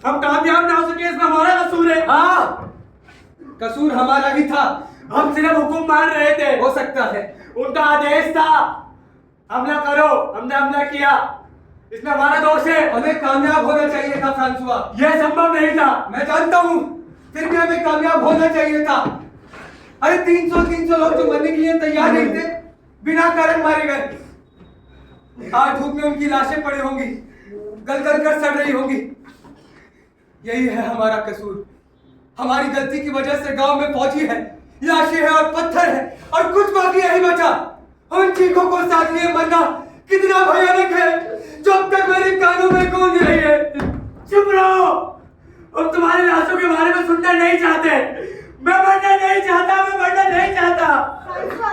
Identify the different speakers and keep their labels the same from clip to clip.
Speaker 1: हम कामयाब ना हो सके इसमें हमारा कसूर है।
Speaker 2: हाँ, कसूर हमारा भी था।
Speaker 1: हम सिर्फ हुक्म मान रहे थे।
Speaker 2: हो सकता है
Speaker 1: उनका आदेश था हमला करो, हमने हमला किया, इसमें हमारा दोष है।
Speaker 2: हमें कामयाब होना चाहिए था फ्रांसुआ।
Speaker 1: यह संभव नहीं था।
Speaker 2: मैं जानता हूँ, फिर भी हमें कामयाब होना चाहिए था। अरे 300 लोग जो मरने के लिए तैयार नहीं थे, बिना कारण मारे गए। आज धूप में उनकी लाशें पड़ी होंगी, गल गल कर सड़ रही होंगी। यही है हमारा कसूर। हमारी गलती की वजह से गांव में फौजी है, लाशें हैं और पत्थर है, और कुछ बाकी नहीं बचा। उन चीखों को साथ लिए मरना कितना भयानक है, जो अब तक मेरे कानों में गूंज रही है।
Speaker 1: चुप रहो, हम तुम्हारे लाशों के बारे में सुनना नहीं चाहते। मैं मरना नहीं चाहता, मैं मरना नहीं चाहता।
Speaker 3: फ्रांसुआ,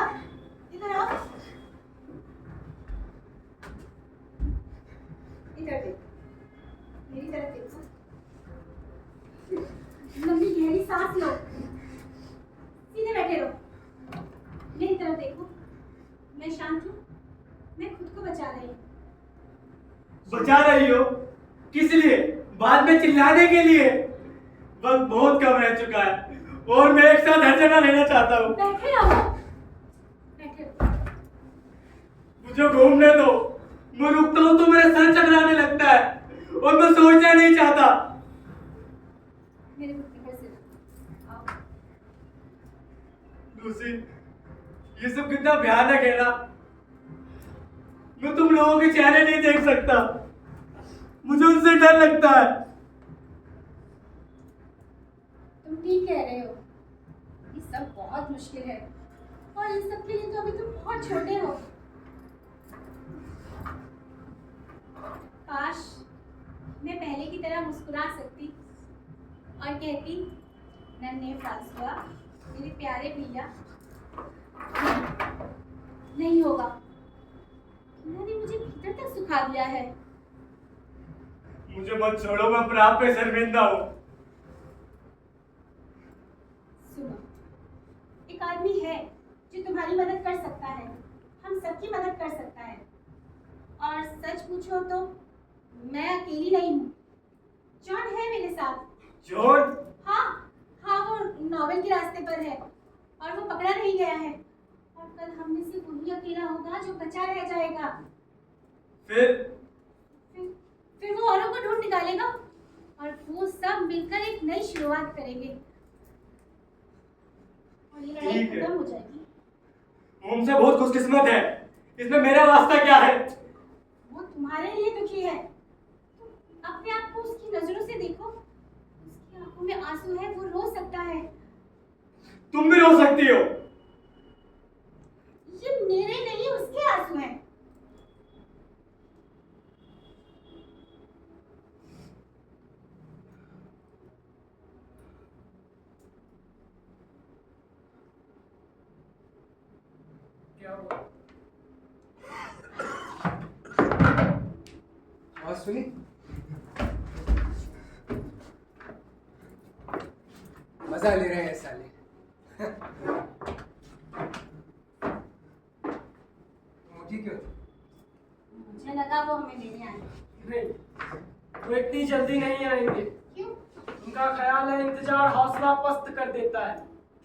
Speaker 3: इधर आओ। इधर देख, मेरी तरफ देखो। लंबी गहरी सांस लो, सीधे बैठे रहो। मेरी तरफ देखो, मैं शांत हूँ, मैं खुद को बचा रही हूँ।
Speaker 1: बचा रही हो? किस लिए? बाद में चिल्लाने के लिए? वक्त बहुत कम रह चुका है और मैं एक साथ हर जगह लेना चाहता हूँ।
Speaker 3: बैठे रहो, बैठे रहो।
Speaker 1: मुझे घूमने दो। मैं रुकता हूँ तो मेरा सर चकराने लगता है और मैं सोचना नहीं चाहता।
Speaker 3: मेरे मुट्ठी पर से आओ।
Speaker 1: लूसी, ये सब कितना भयानक है ना। मैं तुम लोगों के चेहरे नहीं देख सकता, मुझे उनसे डर लगता है।
Speaker 3: तुम ठीक कह रहे हो, ये सब बहुत मुश्किल है और इन सब के लिए तो अभी तुम बहुत छोटे हो। काश मैं पहले की तरह मुस्कुरा सकती और कहती, नन्हे फ्रांसुआ, मेरे प्यारे भैया। नहीं होगा, उन्होंने मुझे भीतर तक सुखा दिया है।
Speaker 1: मुझे मत छोड़ो, मैं अपने आप पे शर्मिंदा हूँ।
Speaker 3: सुनो, एक आदमी है जो तुम्हारी मदद कर सकता है, हम सबकी मदद कर सकता है। और सच पूछो तो मैं अकेली नहीं हूँ, जॉन है मेरे साथ।
Speaker 1: जॉन?
Speaker 3: हाँ हाँ, वो नोवेल के रास्ते पर है और वो पकड़ा नहीं गया है, और कल हम में से वही अकेला होगा जो बचा रह जाएगा।
Speaker 1: फिर
Speaker 3: फिर वो औरों को ढूंढ निकालेगा और वो सब मिलकर एक नई शुरुआत करेंगे और ये लड़ाई
Speaker 1: ठीक है।
Speaker 3: खत्म हो जाएगी।
Speaker 1: वो हमसे बहुत खुशकिस्मत है, इसमें मेरा वास्ता क्या है?
Speaker 3: वो तुम्हारे लिए दुखी है। तुम अपने आप को उसकी नजरों से देखो, उसकी आंखों में आंसू है, वो रो सकता है।
Speaker 1: तुम भी रो सकती हो।
Speaker 3: ये मेरे नहीं, उसके आंसू हैं।
Speaker 1: क्या हुआ?
Speaker 2: आवाज सुनी? मजा ले रहे हैं साले। मोटी क्यों?
Speaker 3: मुझे लगा वो हमें लेने आए।
Speaker 4: नहीं, वो इतनी जल्दी नहीं आएंगे।
Speaker 3: क्यों?
Speaker 4: उनका ख्याल है इंतजार हौसला पस्त कर देता है।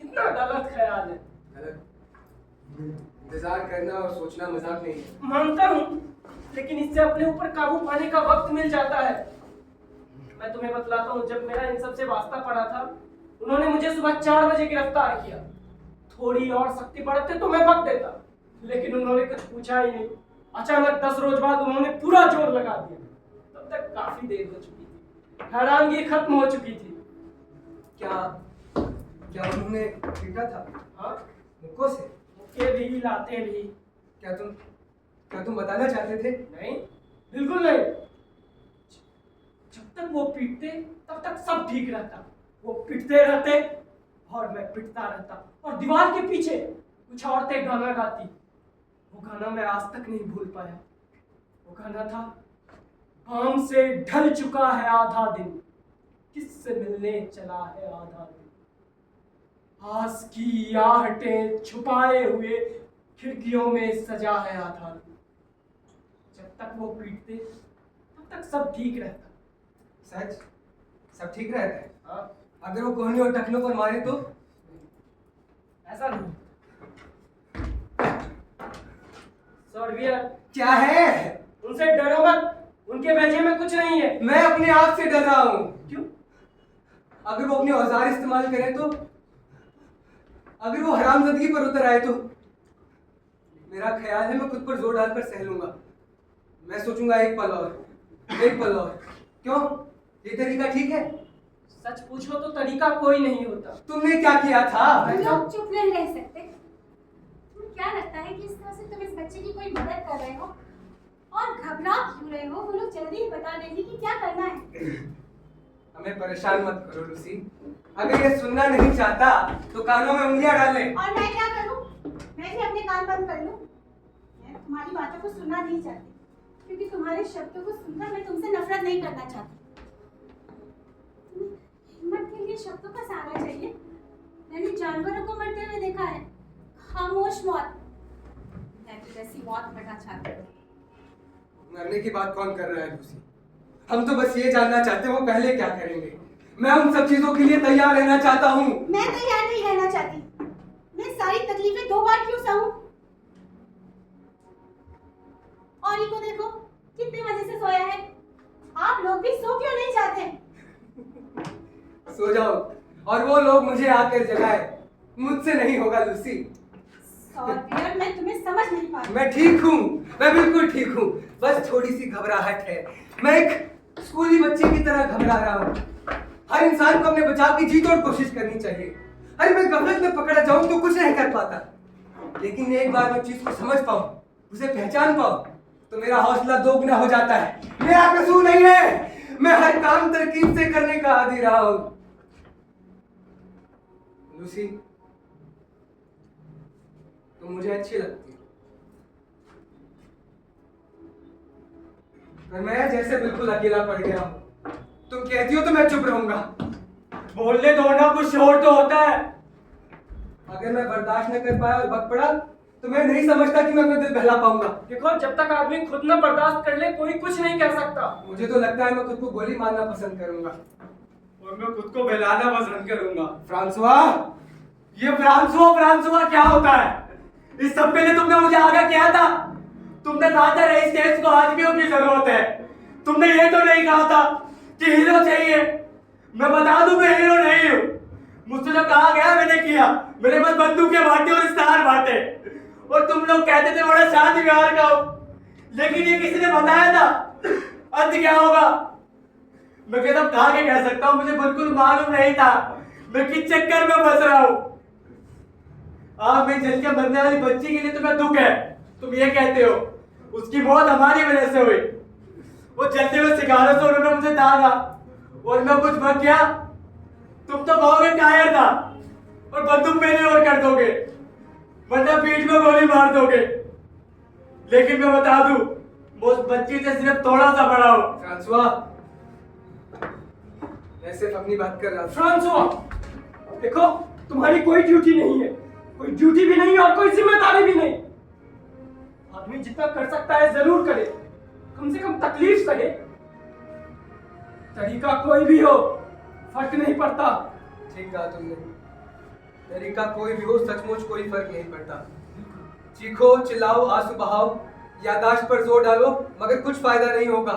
Speaker 4: कितना गलत ख्याल है।
Speaker 2: गलत? इंतजार करना और सोचना मजाक नहीं है।
Speaker 4: मानता हूँ, लेकिन इससे अपने ऊपर काबू पाने का वक्त मिल जाता है। मैं तुम्हें बतलाता हूँ, जब मेरा इन सब से वास्ता पड़ा था, उन्होंने मुझे सुबह 4 बजे गिरफ्तार किया। थोड़ी और सख्ती बढ़ते तो मैं भग देता, लेकिन उन्होंने कुछ पूछा ही नहीं। अचानक 10 रोज बाद उन्होंने पूरा जोर लगा दिया। तब तक काफी देर हो चुकी थी, हैरानगी खत्म हो चुकी थी।
Speaker 2: क्या क्या उन्होंने पीटा था?
Speaker 4: हाँ,
Speaker 2: मुक्कों से?
Speaker 4: मुक्के भी लाते भी।
Speaker 2: क्या तुम बताना चाहते थे?
Speaker 4: नहीं, बिल्कुल नहीं। जब तक वो पीटते तब तक सब ठीक रहता। वो पीटते रहते और मैं पिटता रहता, और दीवार के पीछे कुछ औरतें गाना गाती। वो गाना मैं आज तक नहीं भूल पाया। वो गाना था, आम से ढल चुका है आधा दिन, किससे मिलने चला है आधा दिन, आस की आहटें छुपाए हुए खिड़कियों में सजा है आधा दिन। जब तक वो पीटते तब तक सब ठीक रहता।
Speaker 2: सच? सब ठीक रहता है।
Speaker 4: हाँ,
Speaker 2: अगर वो कोहनी और टखनों पर मारे तो?
Speaker 4: ऐसा नहीं। सॉर्बियर,
Speaker 2: क्या है?
Speaker 4: उनसे डरो मत, उनके भेजे में कुछ नहीं है।
Speaker 2: मैं अपने आप से डर रहा हूँ।
Speaker 4: क्यों?
Speaker 2: अगर वो अपने औजार इस्तेमाल करे तो? अगर वो हरामजादगी पर उतर आए तो? मेरा ख्याल है मैं खुद पर जोर डालकर सह लूंगा। मैं सोचूंगा एक पल और, एक पल और। क्यों? ये तरीका ठीक है?
Speaker 4: सच पूछो तो तरीका कोई नहीं होता।
Speaker 2: तुमने क्या किया था?
Speaker 3: तुम लोग चुप नहीं रह सकते। तुम्हें क्या लगता है कि इस तरह से तुम इस बच्चे की कोई मदद कर रहे हो और घबरा क्यों रहे हो? वो लोग जल्दी ही बता देंगे कि क्या करना है।
Speaker 2: हमें परेशान मत करो लूसी। अगर ये सुनना नहीं चाहता तो कानों में उंगलियां डाल ले।
Speaker 3: और मैं क्या करूं? मैं भी अपने कान बंद कर लूं? मैं तुम्हारी बातों को सुनना नहीं चाहती, क्योंकि तुम्हारे शब्दों को सुनकर मैं तुमसे नफरत नहीं करना चाहती। तुम्हें हिम्मत के लिए शब्दों का सहारा चाहिए। मैंने जानवरों को मरते हुए देखा है, खामोश मौत। मैं तो जैसी मौत मरना चाहती हूँ।
Speaker 2: मरने की बात कौन कर रहा है लूसी? हम तो बस ये जानना चाहते हैं वो पहले क्या करेंगे। मैं उन सब चीजों के लिए तैयार रहना चाहता हूँ।
Speaker 3: मैं तैयार नहीं रहना चाहती। मैं सारी तकलीफें 2 बार क्यों सहूं? और को देखो कितने मजे से सोया है। आप लोग भी सो क्यों नहीं जाते?
Speaker 2: सो जाओ और वो लोग मुझे आकर जगाए। मुझसे नहीं होगा लूसी।
Speaker 3: सॉर्बियर, मैं तुम्हें समझ नहीं पा रही।
Speaker 2: मैं ठीक हूँ, मैं बिल्कुल ठीक हूँ। बस थोड़ी सी घबराहट है। मैं एक स्कूली बच्चे की तरह घबरा रहा हूँ। हर इंसान को अपने बचाव की जी तोड़ कोशिश करनी चाहिए। अरे मैं गफलत में पकड़ा जाऊं तो कुछ नहीं कर पाता, लेकिन एक बार मैं चीज को समझ पाऊं, उसे पहचान पाऊं, तो मेरा हौसला दोगुना हो जाता है। मेरा कसूर नहीं है, मैं हर काम तरकीब से करने का आदी रहा हूं। लूसी, तुम मुझे अच्छी लगती हो, पर मैं जैसे बिल्कुल अकेला पड़ गया हूं। तुम कहती हो तो मैं चुप रहूंगा।
Speaker 1: बोलने दो ना, कुछ शोर तो होता है।
Speaker 2: अगर मैं बर्दाश्त न कर पाया और भग पड़ा तो मैं नहीं समझता कि मैं अपना दिल बहला पाऊंगा।
Speaker 4: देखो, जब तक आदमी खुद न बर्दाश्त कर ले कोई कुछ नहीं कह सकता।
Speaker 2: मुझे तो लगता है मैं खुद को गोली मारना पसंद करूंगा
Speaker 1: और मैं खुद को बहलाना पसंद करूंगा।
Speaker 2: फ्रांसुआ,
Speaker 1: ये फ्रांसुआ फ्रांसुआ क्या होता है? इस सब के लिए तुमने मुझे आगे किया था। तुमने कहा था रईस केस को आदमियों की जरूरत है। तुमने ये तो नहीं कहा था कि हीरो चाहिए। मैं बता दूं मैं हीरो नहीं हूँ। मुझसे जो कहा गया मैंने किया। मेरे पास बंदूकें बांटे और स्टार बांटे, और तुम लोग कहते थे बड़ा शादी ब्याह का हो, लेकिन ये किसी ने बताया था अंत क्या होगा? मैं कहता कहा के कह सकता हूँ, मुझे बिल्कुल मालूम नहीं था मैं किस चक्कर में फंस रहा हूँ। आप में जल के मरने वाली बच्ची के लिए तुम्हें दुख है, तुम ये कहते हो। उसकी मौत हमारी वजह से हुई। वो जलते हुए सिगारों से उन्होंने मुझे दागा और मैं कुछ बच गया। तुम तो कहोगे कायर था और बंदूक मेरी ओर कर दोगे, वरना पीठ में गोली मार दोगे। लेकिन मैं बता दूं, वो उस बच्ची से सिर्फ थोड़ा सा बड़ा हो।
Speaker 2: फ्रांसुआ, मैं सिर्फ अपनी बात कर रहा था।
Speaker 4: फ्रांसुआ, देखो तुम्हारी कोई ड्यूटी नहीं है, कोई ड्यूटी भी नहीं और कोई जिम्मेदारी भी नहीं। आदमी जितना कर सकता है जरूर करे, कम से कम तकलीफ सहे। तरीका कोई भी हो, फर्क नहीं पड़ता।
Speaker 2: ठीक कहा तुमने, तरीका कोई भी हो, सचमुच कोई फर्क नहीं पड़ता। चीखो, चिल्लाओ, आंसू बहाओ, यादाश्त पर जोर डालो, मगर कुछ फायदा नहीं होगा,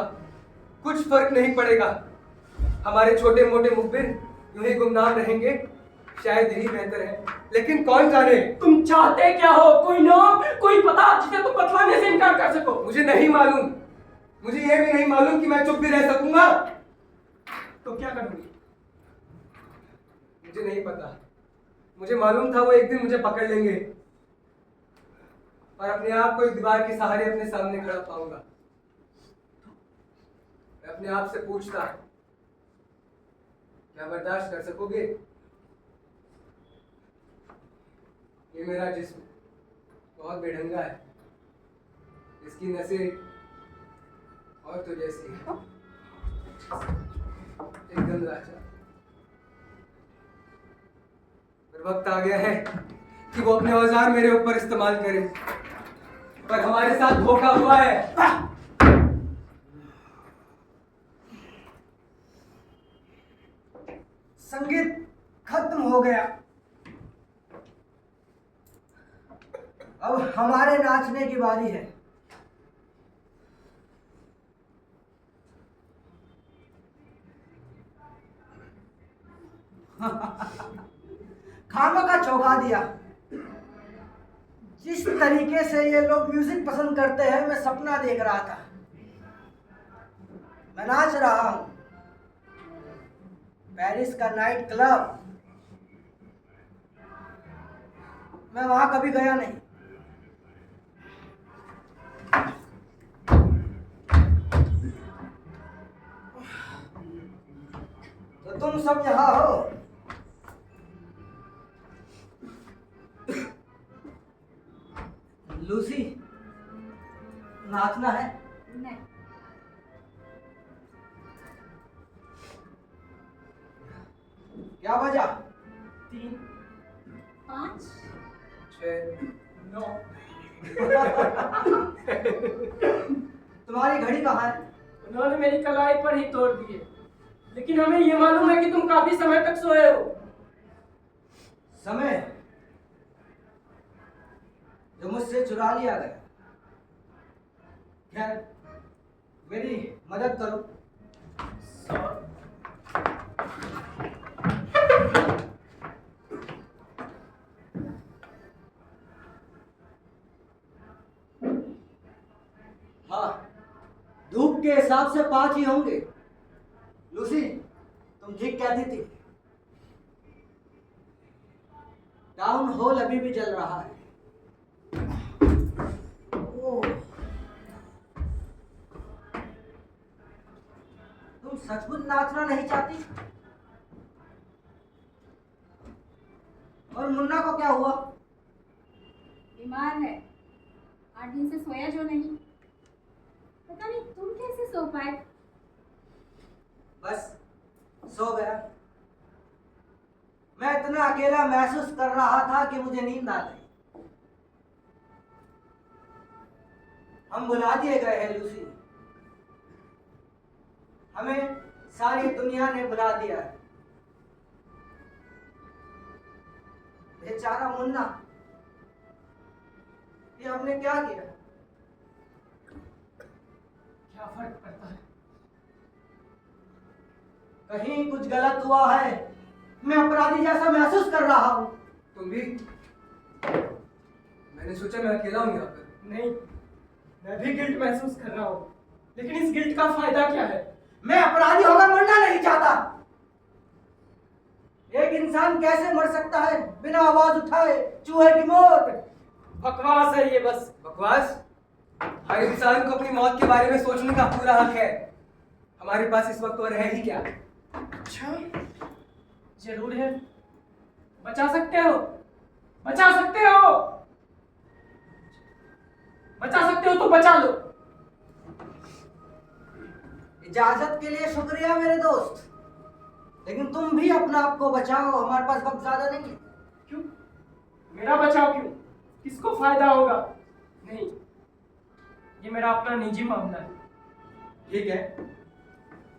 Speaker 2: कुछ फर्क नहीं पड़ेगा। हमारे छोटे मोटे मुखबिर यूं ही गुमनाम रहेंगे, शायद यही बेहतर है। लेकिन कौन जाने
Speaker 4: तुम चाहते क्या हो? कोई नाम, कोई पता जिसे तुम बतलाने से इनकार कर सको?
Speaker 2: मुझे नहीं मालूम। मुझे यह भी नहीं मालूम कि मैं चुप भी रह सकूंगा।
Speaker 4: तो क्या करोगे?
Speaker 2: मुझे नहीं पता। मुझे मालूम था वो एक दिन मुझे पकड़ लेंगे और अपने आप को एक दीवार के सहारे अपने सामने खड़ा पाऊंगा। मैं अपने आप से पूछता, क्या बर्दाश्त कर सकोगे? ये मेरा जिस्म बहुत बेढंगा है, इसकी नसें और तो जैसी एकदम लाचार। वक्त आ गया है कि वो अपने औजार मेरे ऊपर इस्तेमाल करे, पर हमारे साथ धोखा हुआ है।
Speaker 5: संगीत खत्म हो गया। अब हमारे नाचने की बारी है। खामा का चौंका दिया। जिस तरीके से ये लोग म्यूजिक पसंद करते हैं, मैं सपना देख रहा था। मैं नाच रहा हूं। पेरिस का नाइट क्लब, मैं वहां कभी गया नहीं। तो तुम सब यहाँ हो। लूसी, नाचना है?
Speaker 3: नहीं।
Speaker 5: क्या बजा?
Speaker 4: 3,
Speaker 3: 5,
Speaker 2: 6,
Speaker 4: 9।
Speaker 5: तुम्हारी घड़ी कहाँ है?
Speaker 4: उन्होंने मेरी कलाई पर ही तोड़ दिए, लेकिन हमें ये मालूम है कि तुम काफी समय तक सोए हो।
Speaker 5: समय जो मुझसे चुरा लिया गया। खैर, मेरी मदद करो। हाँ, धूप के हिसाब से 5 ही होंगे। लूसी, तुम ठीक कहती थी। टाउन हॉल अभी भी जल रहा है। ओह, तुम सचमुच नाचना नहीं चाहती? और मुन्ना को क्या हुआ?
Speaker 3: बीमार है, 8 दिन से सोया जो नहीं। पता नहीं तुम कैसे सो पाए।
Speaker 5: बस सो गया। मैं इतना अकेला महसूस कर रहा था कि मुझे नींद आ गई। हम भुला दिए गए हैं लूसी। हमें सारी दुनिया ने भुला दिया है। बेचारा मुन्ना, ये हमने क्या किया?
Speaker 4: क्या फर्क पड़ता है?
Speaker 5: कहीं कुछ गलत हुआ है। मैं अपराधी जैसा महसूस कर रहा हूँ।
Speaker 2: तुम भी? मैंने सोचा मैं अकेला हूँ यहाँ पर।
Speaker 4: नहीं, मैं भी गिल्ट महसूस कर रहा हूँ, लेकिन इस गिल्ट का फायदा क्या है?
Speaker 5: मैं अपराधी होकर मरना नहीं चाहता। एक इंसान कैसे मर सकता है बिना आवाज उठाए? चूहे की मौत।
Speaker 4: बकवास है ये बस।
Speaker 2: बकवास? हर इंसान को अपनी मौत के बारे में सोचने का पूरा हक है। हमारे पास इस वक्त और है ही क्या?
Speaker 4: अच्छा, जरूर है। बचा सकते हो, बचा सकते हो, बचा सकते हो तो बचा लो।
Speaker 5: इजाजत के लिए शुक्रिया मेरे दोस्त, लेकिन तुम भी अपना आप को बचाओ। हमारे पास वक्त ज्यादा नहीं है।
Speaker 4: क्यों? मेरा बचाव क्यों? किसको फायदा होगा? नहीं, ये मेरा अपना निजी मामला है।
Speaker 5: ठीक है,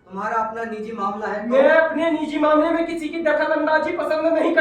Speaker 5: तुम्हारा अपना निजी मामला है तो...
Speaker 4: मैं अपने निजी मामले में किसी की दखल अंदाजी पसंद नहीं